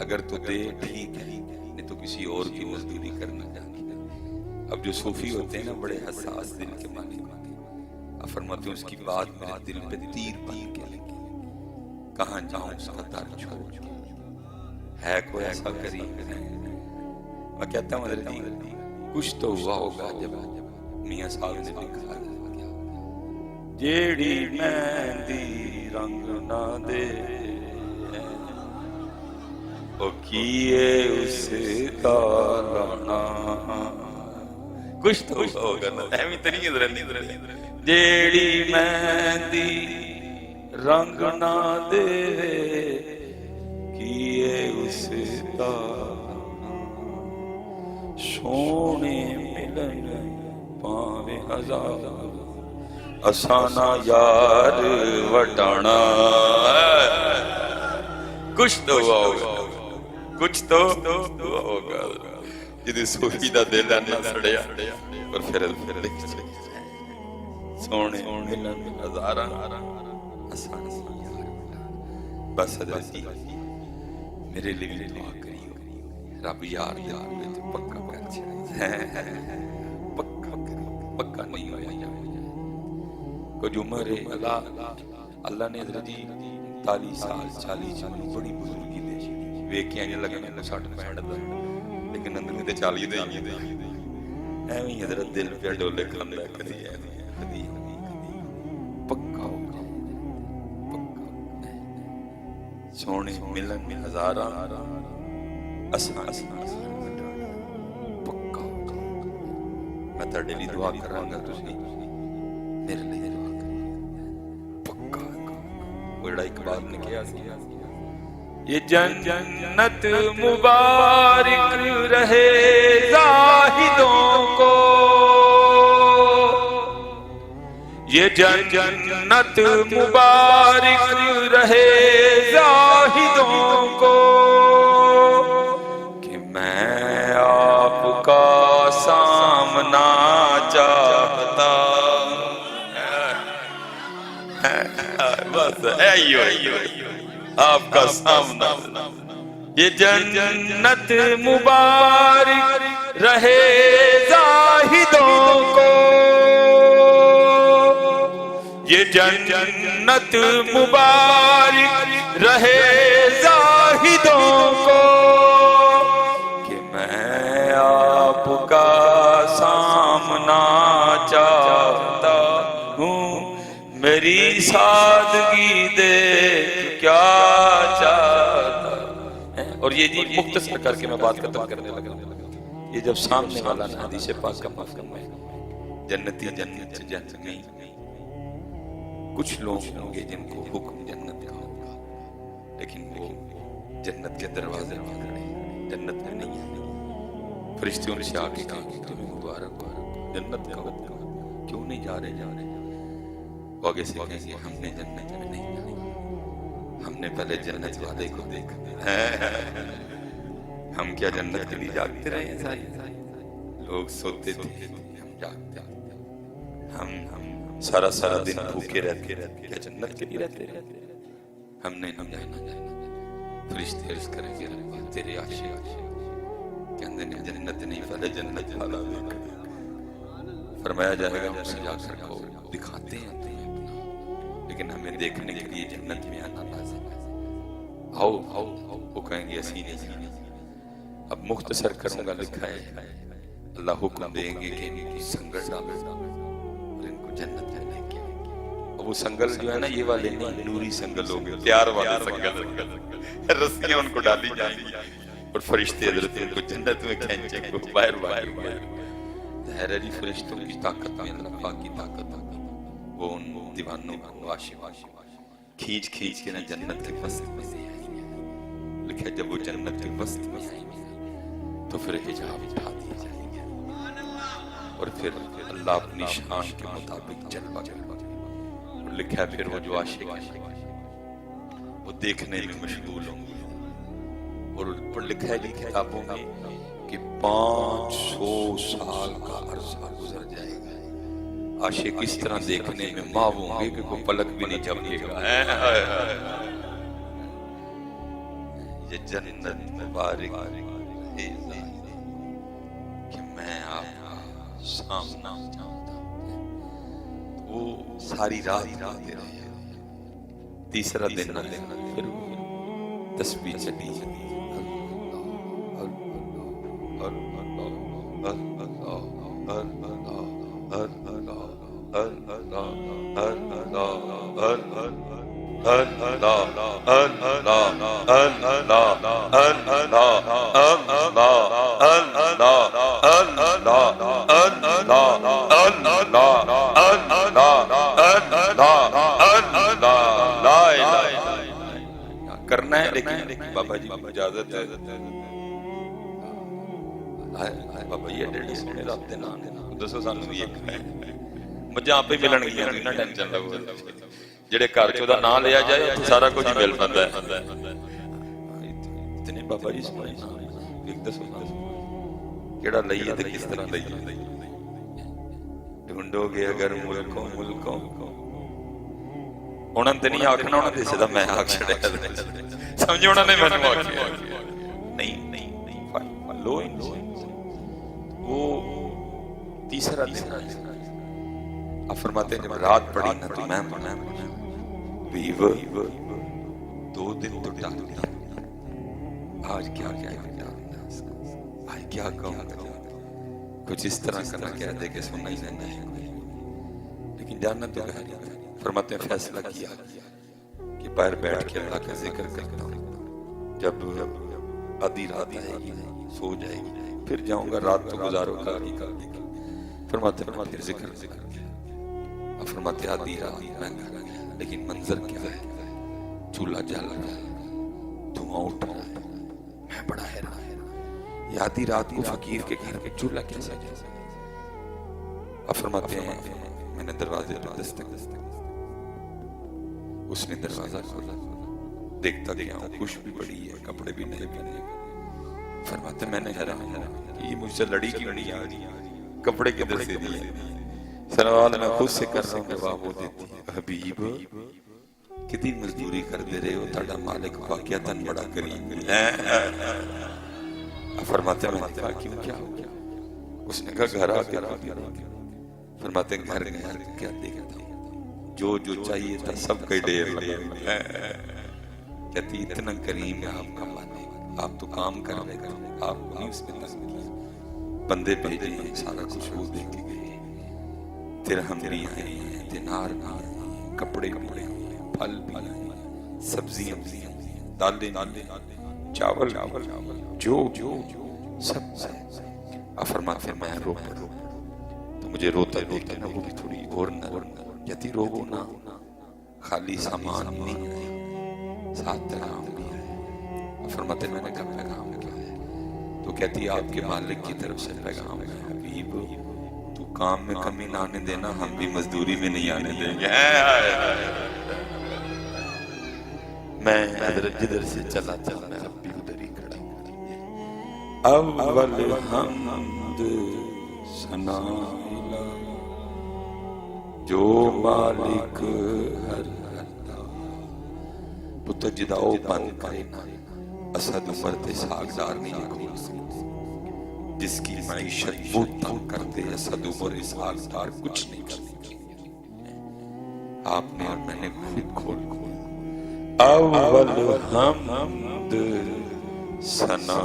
اگر تو دے ٹھیک ہے، نہیں تو کسی اور کی مزدوری کرنا چاہیے۔ اب جو صوفی ہوتے ہیں نا بڑے حساس دل کے مالک ہوتے ہیں، اب فرماتے ہیں اس کی بات میرے دل پہ تیر بن کے لگی، کہاں جاؤں اس کا در چھوڑ کے، ہے کوئی ایسا کریم ہے۔ میں کہتا ہوں حضرت جی کچھ تو ہوا ہوگا جب میاں صاحب نے لکھا جیڑی مہندی رنگ نہ دے او کیے اس دا لانا، کچھ تو ہوا ہوگا نا، ایویں تو نہیں حضرت جیڑی مہندی رنگ نہ دے کیے اس دا سونے ملن پاویں ہزار اسانا یار وٹانا، کچھ تو ہوا ہوگا، کچھ تو ہوا ہوگا جدی صوفی دا دل نہ سڑیا اور پھر سونے ملن ہزاراں اسانا یار وٹانا۔ بس حضرت جی میرے لیے دعا کریو، رب یار یار میں تو پکا کر چھڑے، پکا نہیں ہویا کچھ عمر ہے۔ اللہ نے حضرت جی 40 سال 40 سال بڑی بزرگی دے ویک کے آنے لگنے کو 60-65 دا، لیکن اندر دے 40 دے ایویں حضرت دل پہ ڈولے کھاندا کدی ایویں کدی پکا ہو گیا، پکا سونے ملن میں ہزاراں اساں پکا ہو گیا۔ میں تہاڈے لیے دعا کراں گا، تسی میرے لیے دعا کرو، پکا بڑا اقبال نے کیا سی یہ جنت مبارک رہے زاہدوں کو، یہ جنت مبارک رہے زاہدوں کو کہ میں آپ کا سامنا چاہتا، بس آپ کا سامنا، یہ جنت مبارک رہے زاہدوں کو، یہ جنت مبارک رہے زاہدوں کو کہ میں آپ کا سامنا چاہتا ہوں، میری سادگی دیکھ کیا چاہتا ہے۔ اور یہ جی مختصر کر کے میں بات ختم کرنے لگا، یہ جب سامنے والا نا حدیث پاک کا مفہوم ہے جنتی جنت سے جنت نہیں، کچھ لوگ ہوں گے جن کو حکم جنت کا ہوگا لیکن وہ جنت کے دروازے پر کھڑے جنت میں نہیں ہے، فرشتوں نے سے آ کے کہا کہ تمہیں مبارک ہو جنت کا ہوگا، کیوں نہیں جا رہے وہ آگے سے کہیں گے ہم نے جنت میں نہیں جانا، ہم نے پہلے جنت والے کو دیکھا، ہم کیا جنت کے لیے جاگتے رہے ہیں؟ لوگ سوتے تھے ہم جاگتے، ہم سارا دن بھوکے رہتے کیا جنت کے لیے رہتے رہتے، ہم نے نہیں جانا۔ فرشتے عرض کریں گے ربا تیرے عاشق کہندے نے جنت نہیں پہلے جنت والا دیکھ، فرمایا جائے گا ہم سے جا کر کہو دکھاتے ہیں لیکن ہمیں دیکھنے کے لیے جنت میں آنا لازم ہے، آؤ وہ کہیں گے اسی نہیں۔ اب مختصر کروں گا، لکھا ہے اللہ حکم دیں گے کہ ان کی سنگل ڈالو اور ان کو جنت میں لے کے، اور وہ سنگل جو ہے نا یہ والے نہیں، نوری سنگل ہو گئے، پیار والے سنگل، رسیاں ان کو ڈالی جائیں گی اور فرشتے حضرت ان کو جنت میں کھینچیں گے باہر۔ ظاہر ہے جی فرشتوں کی طاقت میں اللہ پاک کی طاقت، وہ ان دیوانوں کو عاشق کھینچ کے نا جنت کے وسط میں سے آئیں گے۔ لکھا جب وہ جنت کے وسط میں آئیں گے تو پھر حجاب اٹھا دیے جائیں گے اور پھر اللہ اپنی شان کے مطابق جلوہ کرے۔ اور لکھا ہے پھر وہ جو عاشق وہ دیکھنے میں مشغول ہوں گے، اور لکھا ہے جی کتابوں میں کہ 500 سال کا عرصہ گزر جائے گا، عاشق اس طرح دیکھنے میں محو ہوں گے کہ کوئی پلک بھی نہیں جھپکے گا۔ یہ کہ جنت مبارک ہے کہ میں آپ کا سامنا وہ ساری رات آتے رہے. تیسرا دن پھر تسبیح چلی کرنا ہے. لیکن بابا جی اجازت ہے بابا جی ایڈے سونے رب دے نام دسو سانوں بھی ایک ہے مجھے آپ ہی ملن گیا نہ ٹینشن لو جڑے گھر چ دا نام لیا جائے تو سارا کچھ مل پاندا ہے. اتنے بابا جی سونے ایک دسو کیڑا لئیے تے کس طرح لئیے ڈھونڈو گے اگر ملکوں انہوں نے نہیں آکھنا انہوں نے سیدھا میں آکھ چھڑیا سمجھو انہوں نے میں آکھیا نہیں لو وہ تیسرا دن آپ فرماتے ہیں جب رات پڑی نا تو میں پڑھا بیو 2 دن تو ڈال دیا آج کیا آج کیا کہوں کچھ اس طرح کرنا کہہ دے کہ سننا ہی نہیں لیکن جاننا تو ہے. فرماتے ہیں فیصلہ کیا کہ باہر بیٹھ کے اللہ کا ذکر کرتا ہوں. جب آدھی رات آئے گی سو جائے گی پھر جاؤں گا رات تو گزارو کا فرماتے ہیں پھر ذکر کیا. فرماتے آدھی رات میں گیا لیکن منظر کیا ہے چولہا جل رہا ہے دھواں اٹھ رہا ہے. میں بڑا حیران یہ آدھی رات کو فقیر کے گھر میں چولہا کیسا جیسا. فرماتے ہیں میں نے دروازے پر دستک اس نے دروازہ کھولا دیکھتا گیا ہوں خوشبو بڑی ہے کپڑے بھی نئے پہنے. فرماتے میں نے حیران کہ یہ مجھ سے لڑی کی لڑی آ کپڑے کدھر سے دیے. سوال میں خود سے کر رہا ہوں جواب وہ دیتی حبیب کتنی مزدوری کر دے رہے ہو تھوڑا مالک واقعتاً بڑا کریم ہے. فرماتے میں کہا کیوں کیا ہو گیا. اس نے کہا گھر آ کے فرماتے ہیں گھر گھر کیا دیکھتا ہوں جو جو چاہیے تھا سب کا ڈیر لگا. کہتی اتنا کریم ہے آپ کا مالک آپ تو کام کر رہے گا آپ نہیں اس میں تنگ کیا بندے بھیجے ہیں سارا کچھ وہ دے کے گئے درہم بھی آئے ہیں دینار بھی آئے ہیں کپڑے بھی آئے ہیں پھل بھی آئے ہیں سبزیاں بھی آئے ہیں دالیں چاول جو سب فرماتے میں رو تو مجھے روتا دیکھ نا وہ بھی تھوڑی اور نہ جتی رو نا خالی سامان نہیں ہے ساتھ پیغام بھی ہے. فرماتے میں نے کہا پیغام کیا ہے تو کہتی آپ کے مالک کی طرف سے پیغام ہے حبیب تو کام میں کمی نہ آنے دینا ہم بھی مزدوری میں نہیں آنے دیں گے. میں حضرت جدھر سے چلا میں اب بھی ادھر ہی کھڑا اول حمد ثنا جو مالک ہر پتر جداؤ بند کرنا اسد عمر تے ساگدار نہیں کھول سکتے جس کی معیشت وہ تنگ کرتے اسد عمر ساگدار کچھ نہیں کرتے. آپ نے اور میں نے خود کھول اول حمد ثنا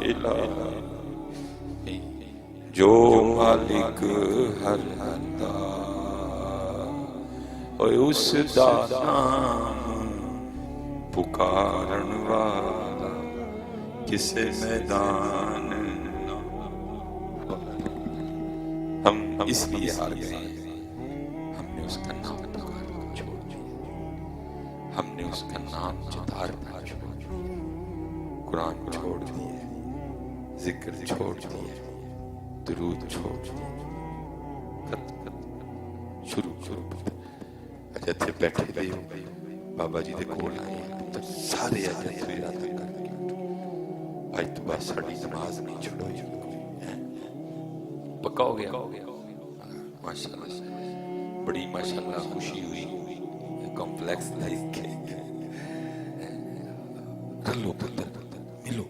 الہ جو مالک ہر اس دا نام پکارن والا کسے میدان ہم اس لیے ہار گئے ہم نے اس کا نام پکارنا چھوڑ دیا ہم نے اس کا نام چتارنا چھوڑ دیا قرآن چھوڑ دیے ذکر چھوڑ دیے درود چھوڑ دیے شروع جتھے بیٹھے دے بابا جی دے کول آئے سارے اجت ارادہ کر کے آج تو بس ساڑی نماز نہیں چھوڑو پکا ہو گیا ماشاءاللہ بڑی ماشاءاللہ خوشی ہوئی کمپلیکس لائف کے رلو پتر ملو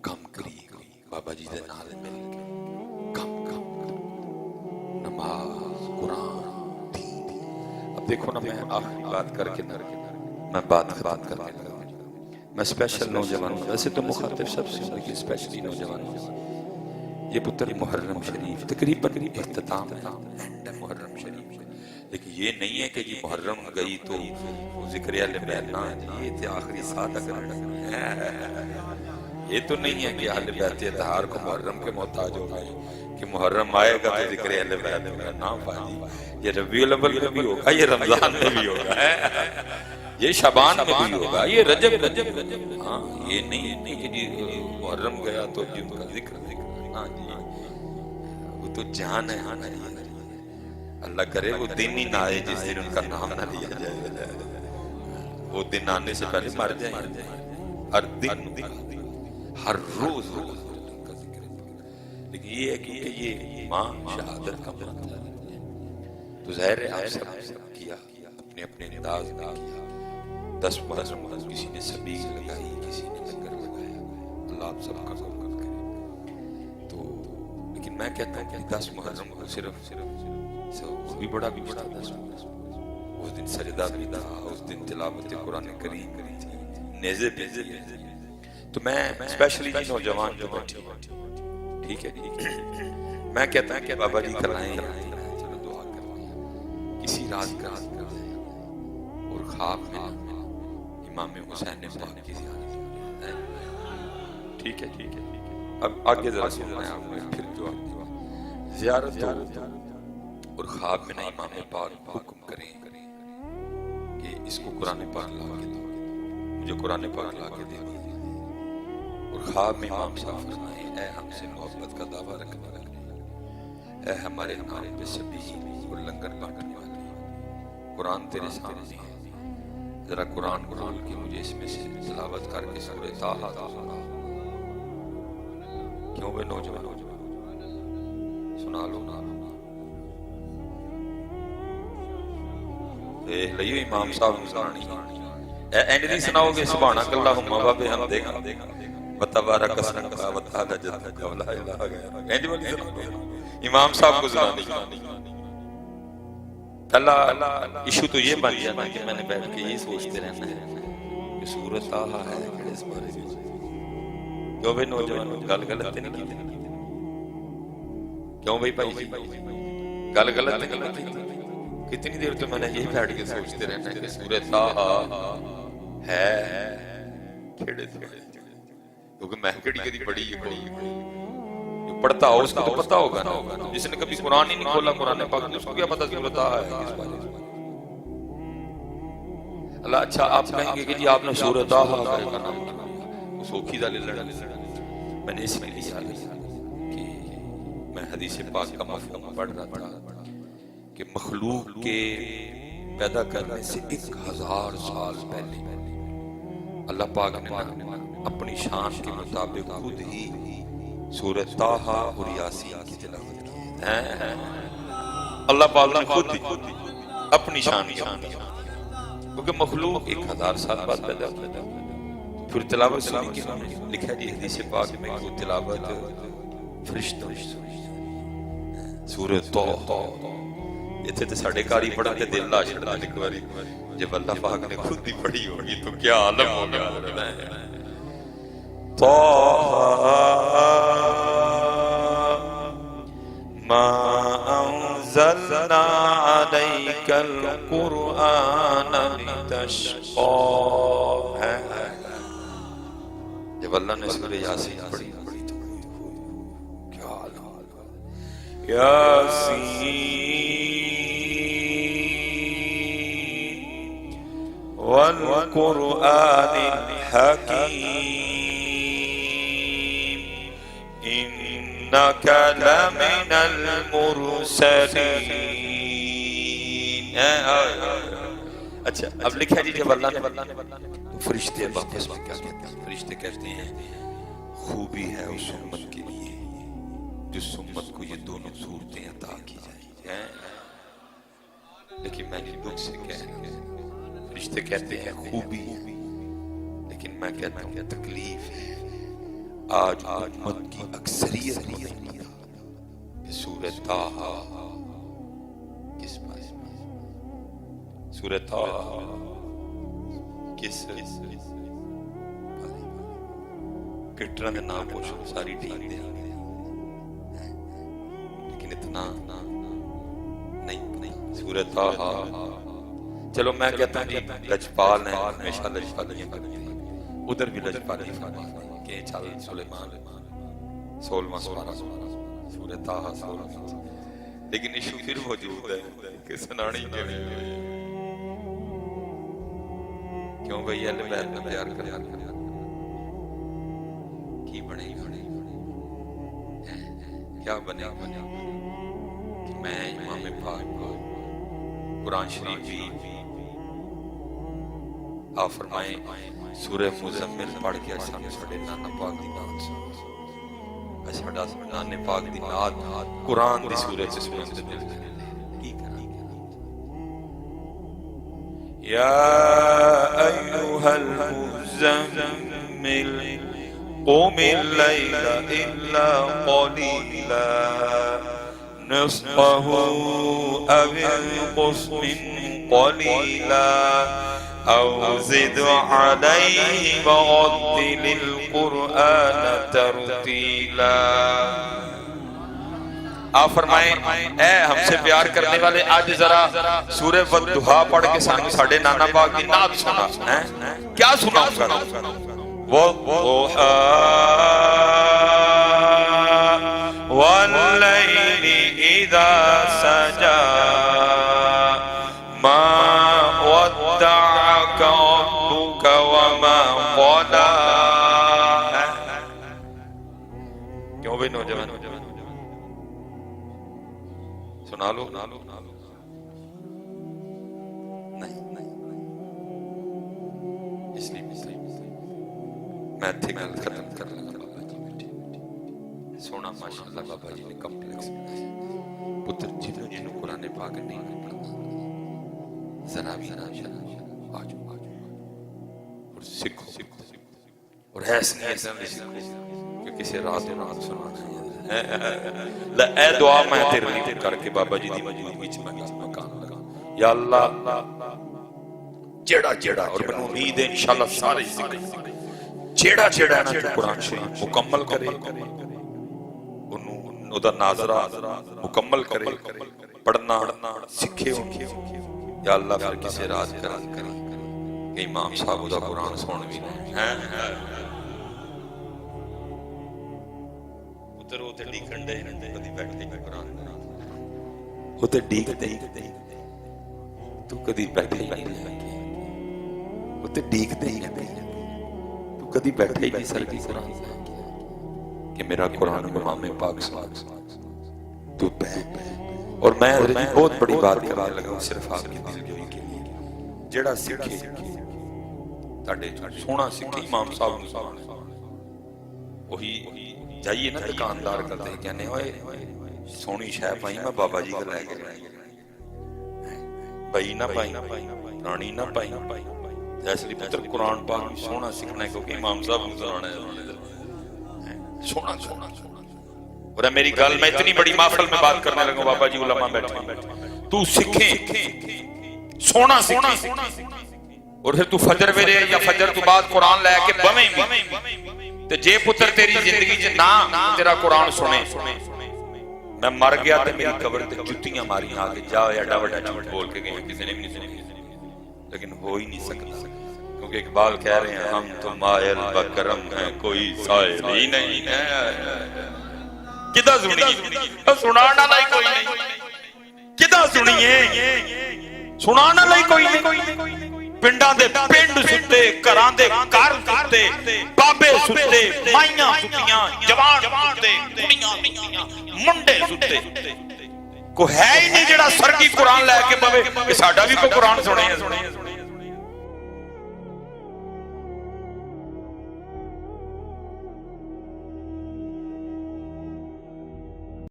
کم کریے بابا جی دے نال مل کے کم نماز قرآن دین. اب دیکھو نا میں آخری بات کر کے میں بات کر کے میں اسپیشل نوجوانوں ویسے تو مخاطب سب سے لیکن اسپیشلی نوجوانوں یہ پتر محرم شریف تقریباً اختتام ہے محرم شریف. لیکن یہ نہیں ہے کہ جی محرم گئی تو ذکر اہل بیت نہ یہ تو آخری ساتھ اگر یہ تو نہیں ہے کہ اہل بیت اطہار کو محرم کے محتاج ہو گئے کہ محرم آئے گا تو ذکر اہل بیت ہوگا. نہ بھائی یہ ربیع الاول میں بھی ہوگا یہ رمضان میں بھی ہوگا یہ شعبان میں بھی ہوگا یہ رجب. ہاں یہ نہیں کہ جی محرم گیا تو جی ان کا ذکر ہاں جی وہ تو جان ہے. اللہ کرے وہ دن ہی نہ آئے جس دن ان کا نام نہ لیا جائے. وہ دن آنے سے پہلے مر جائیں. ہر دن ہر روز ان کا ذکر. لیکن یہ ہے کہ یہ ماں شہادت کا منتر ہے تو ظاہر ہے آپ سب کیا اپنے اپنے انداز میں کیا. 10 محرم کسی نے سبیل لگائی کسی نے لنگر لگایا. اللہ آپ سب کا قبول کرے. تو لیکن میں کہتا ہوں کہ 10 محرم کو صرف وہ بھی بڑا بھی بڑا 10 اس دن سجدہ بھی تھا اس دن تلاوت قرآن کریم تھی نیزے بیزے. تو میں اسپیشلی جی نوجوان جو بیٹھے ٹھیک ہے میں کہتا ہوں کہ بابا جی کرائیں چلو دعا کریں کسی رات کا اور خواب میں امام حسین پاک کی زیارت ٹھیک ہے. اب آگے ذرا سننا ہے آپ نے پھر دعا زیارت اور خواب میں نہ امام پاک حکم کریں کہ اس کو قرآن پاک لا کے دو مجھے قرآن پاک لا کے دے دیجیے. اور خواب میں امام صاحب فرمائے اے ہم سے محبت کا دعویٰ رکھنے والے اے ہمارے نام پہ سبھی اور لنگر بانٹنے والے قرآن تیرے سامنے ہے ذرا قرآن کھول کے مجھے اس میں سے تلاوت کر کے سورہ طٰہٰ سنا. کیوں بے نوجوان سنا لو لئیو امام صاحب سنانی اینڈ نہیں سناؤ گے سبحان اللہم و بحمدہ وتبارک اسمک وتعالی جدک ولا الہ غیرک اینڈ والی سناؤ امام صاحب کو سنانی. اللہ ایشو تو یہ بن گیا نا کہ میں نے بیٹھ کے یہ سوچتے رہنا ہے کہ سورۃ طٰہٰ ہے اس بارے میں کیوں بھائی نوجوان گل غلط نہیں کی کیوں بھائی گل غلط نہیں کی. کتنی دیر تو میں نے یہی بیٹھ کے سوچتے رہنا کہ سورۃ طٰہٰ ہے کھیڑے کیونکہ میں کڑی کدی پڑھی جو پڑھتا ہو اس کو تو پتہ ہوگا نا. جس نے کبھی قرآن ہی نہیں کھولا قرآن پاک اس کو کیا پتہ سورۃ طٰہٰ ہے کس بارے میں. اللہ اچھا آپ کہیں گے کہ جی آپ نے سورۃ طٰہٰ کا نام وہ سوکھی دا لے لڑا میں نے اس میں لیا کہ میں حدیث پاک کا مفہوم پڑھ رہا تھا کہ مخلوق کے پیدا کرنے سے 1000 سال پہلے اللہ پاک نے اپنی شان کے مطابق خود ہی سورۃ طٰہٰ اور یاسین کی تلاوت کی. اللہ پاک نے خود ہی اپنی شان کیونکہ مخلوق 1000 سال بعد پیدا ہوتا ہے. پھر تلاوت سنی کی لکھا جی حدیث پاک میں وہ تلاوت فرشتوں سورۃ طٰہٰ اتنے تو ساڑھے کاری پڑھا کے دل لا چھڑا ایک باری جب اللہ پاک نے خود ہی پڑھی ہوگی تو کیا عالم ہوگا. طٰہٰ ما انزلنا علیک القرآن لتشقى جب اللہ نے سورہ یاسین پڑھی تو کیا عالم یاسین والقرآن الحکیم انک لمن المرسلین. اچھا اب لکھا جی جب اللہ نے فرشتے واپس میں کیا کہتے ہیں فرشتے کہتے ہیں خوبی ہے اس امت کے لیے جس امت کو یہ دونوں صورتیں عطا کی جائیں. لیکن میں نے دکھ سے کہہ فرشتے کہتے ہیں خوبی لیکن میں کہتا ہوں تکلیف ہے. آج امت کی اکثریت کو نہیں پتا کہ سورہ طٰہٰ کس پاس، سورہ طٰہٰ کس کٹرا میں نام پوچھو ساری ٹھیک دے، لیکن اتنا نہیں سورہ طٰہٰ۔ چلو میں کہتا ہوں جی لجپال ہیں، ہمیشہ لجپالیاں کرتے ہیں، ادھر بھی لجپالی فرماتے ہیں کہ چل سلیمان 16واں سپارہ سورہ طٰہٰ 16، لیکن ایشو پھر موجود ہے کہ سنانی کیوں بھئی اہل بیت میں پیار کر کی بنے کیا بنے کہ میں امام پاک قرآن شریف بھی آپ فرمائیں سورہ مزمل پڑھ کے سامنے ساڑھے نانا پاک دی نات ساڑھا نانے پاک دی نات قرآن دی سورہ سے سنن دے دل کی کرا یا ایوہا المزمل قم اللیل الا قلیلا نصفه او انقص منه قلیلا او زد علیہ ورتل القرآن ترتیلا۔ آپ فرمائیں اے ہم سے پیار کرنے والے آج ذرا سورہ والضحیٰ پڑھ کے ساڑھے نانا پاک کی نعت سنا، کیا سناؤں گا؟ والضحیٰ واللیل اذا سجا ما ودعك ربك وما قلى۔ کیوں بھئی نوجوان سنا لو نہیں اس لیے میں تھی گل ختم کر لگا۔ بابا جی بیٹھے سونا ماشاءاللہ بابا جی نے کمپلیکس بنایا، پتر جنہوں قرآن پاک نہیں پڑھا ذرا آجو اور سکھو اور ایسے نہیں سکھو کہ کسی رات سنانا ہے۔ اے دعا میں تیرے لیے کر کے بابا جی دی موجودگی میں مکان لگا، یا اللہ جیڑا اور میں امید ہے انشاءاللہ سارے سکھیں جیڑا نا تو قرآن شریف مکمل کرے، انہوں دا ناظرہ مکمل کرے، پڑھنا سکھے یا اللہ پھر کسی رات کرا کریں کہ امام صاحب دا قرآن سن بھی نہیں ادھر ہوتے ڈیکن دے کدی بیٹھ دے قرآن ہوتے ڈیک دے تو کدی بیٹھے ہی نہیں ہوتے ڈیک دے تو کدی بیٹھے ہی نہیں سر کی قرآن کہ میرا قرآن امام پاک سن تو بیٹھ۔ اور میں بہت بڑی بات کرنے لگا ہوں صرف آپ کی دل جوئی کے لیے، جڑا سکھے تاڑے سونا سکھے امام صاحب وہی جائیے نا دکاندار کرتے ہیں کہنے ہوئے سونی شاہ پائی میں بابا جی کا لے کے بھائی نہ پائی رانی نہ پائی جیسے لی پتر قرآن پاک سونا سکھنا ہے کیونکہ امام صاحب سنانا ہے سونا اور میری گل میں اتنی بڑی محفل میں بات کرنے لگا بابا جی علماء بیٹھے تو سکھیں سونا سکھیں اور پھر تو فجر ویرے یا فجر تو بعد قرآن لے کے بمیں تے جے پتر تیری زندگی چ نہ تیرا قرآن سنے میں مر گیا تے میری قبر تے جتیاں ماری آگے جا ایڈا وڈا جھوٹ بول کے گئے کسی نے بھی نہیں سنی، لیکن ہو ہی نہیں سکتا کیونکہ اقبال کہہ رہے ہیں ہم تو مائل بکرم ہیں کوئی سائل ہی نہیں ہے۔ کدھا سنیے سنانا لائی کوئی نہیں، کدھا سنیے سنانا لائی کوئی نہیں، پنڈاں دے پنڈ ستے گھراں دے گھر ستے بابے ستے مائیاں ستیاں جوان ستے کڑیاں ستیاں منڈے ستے کو ہے ہی نہیں جڑا سر کی قرآن لے کے پوے کہ ساڈا بھی کوئی قرآن سنے